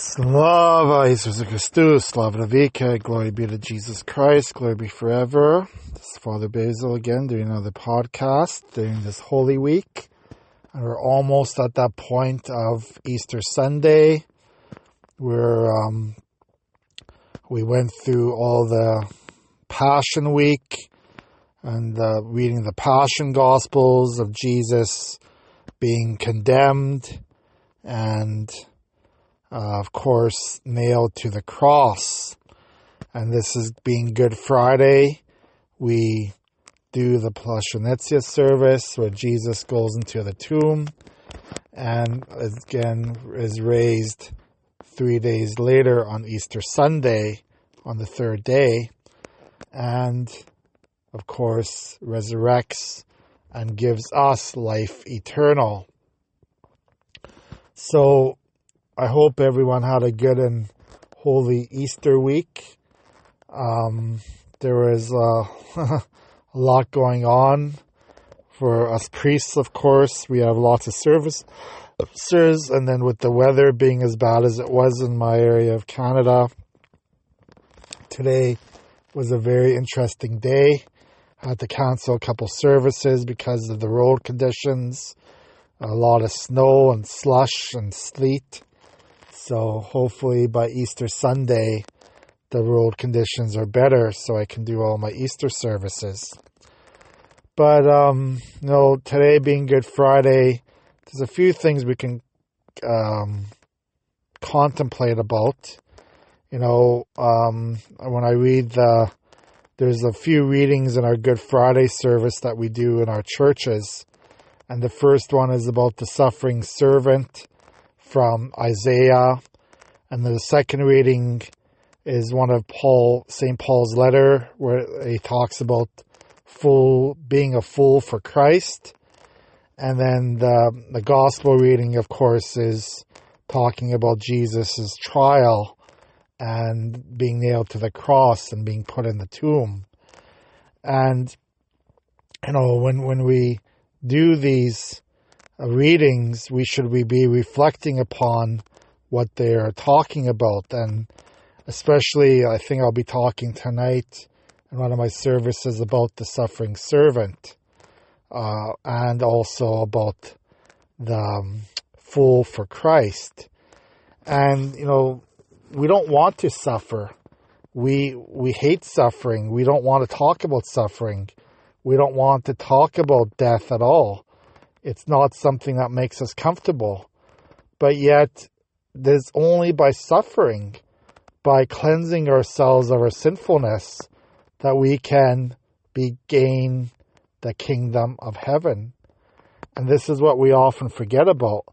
Slava Jesus Christus, Slava Navika, glory be to Jesus Christ, glory be forever. This is Father Basil again doing another podcast during this Holy Week. And we're almost at that point of Easter Sunday where we went through all the Passion Week and reading the Passion Gospels of Jesus being condemned and of course, nailed to the cross. And this is being Good Friday. We do the Passionizia service where Jesus goes into the tomb and again is raised 3 days later on Easter Sunday, on the third day, and of course resurrects and gives us life eternal. So I hope everyone had a good and holy Easter week. There was a lot going on for us priests, of course. We have lots of services, and then with the weather being as bad as it was in my area of Canada, today was a very interesting day. I had to cancel a couple services because of the road conditions, a lot of snow and slush and sleet. So hopefully by Easter Sunday, the road conditions are better so I can do all my Easter services. But, today being Good Friday, there's a few things we can contemplate about. When I read there's a few readings in our Good Friday service that we do in our churches. And the first one is about the suffering servant from Isaiah, and the second reading is one of St. Paul's letter where he talks about being a fool for Christ, and then the gospel reading, of course, is talking about Jesus' trial and being nailed to the cross and being put in the tomb. And when we do these readings, we should be reflecting upon what they are talking about. And especially, I think I'll be talking tonight in one of my services about the suffering servant, and also about the fool for Christ. And, we don't want to suffer. We hate suffering. We don't want to talk about suffering. We don't want to talk about death at all. It's not something that makes us comfortable. But yet, there's only by suffering, by cleansing ourselves of our sinfulness, that we can gain the kingdom of heaven. And this is what we often forget about.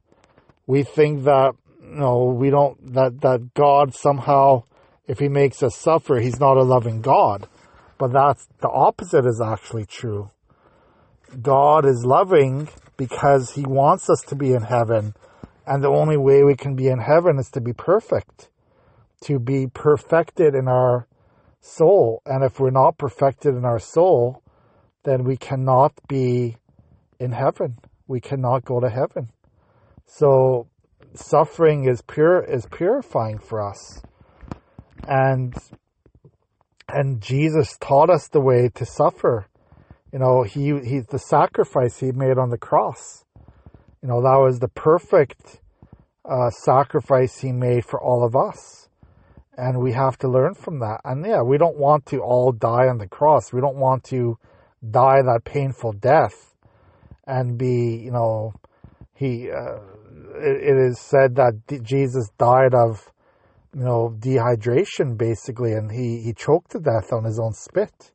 We think that, that God somehow, if he makes us suffer, he's not a loving God. But that's the opposite is actually true. God is loving because he wants us to be in heaven. And the only way we can be in heaven is to be perfect, to be perfected in our soul. And if we're not perfected in our soul, then we cannot be in heaven. We cannot go to heaven. So suffering is purifying for us. And Jesus taught us the way to suffer. He the sacrifice he made on the cross. That was the perfect sacrifice he made for all of us. And we have to learn from that. And we don't want to all die on the cross. We don't want to die that painful death and be, it is said that Jesus died of, dehydration basically, and he choked to death on his own spit.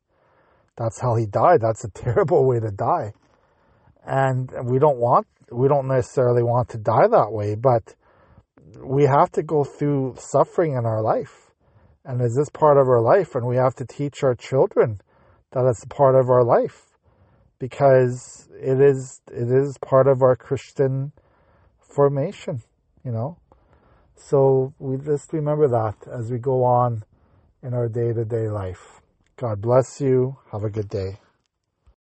That's how he died. That's a terrible way to die. And we don't necessarily want to die that way, but we have to go through suffering in our life. And is this part of our life? And we have to teach our children that it's a part of our life, because it is part of our Christian formation, So we just remember that as we go on in our day-to-day life. God bless you. Have a good day.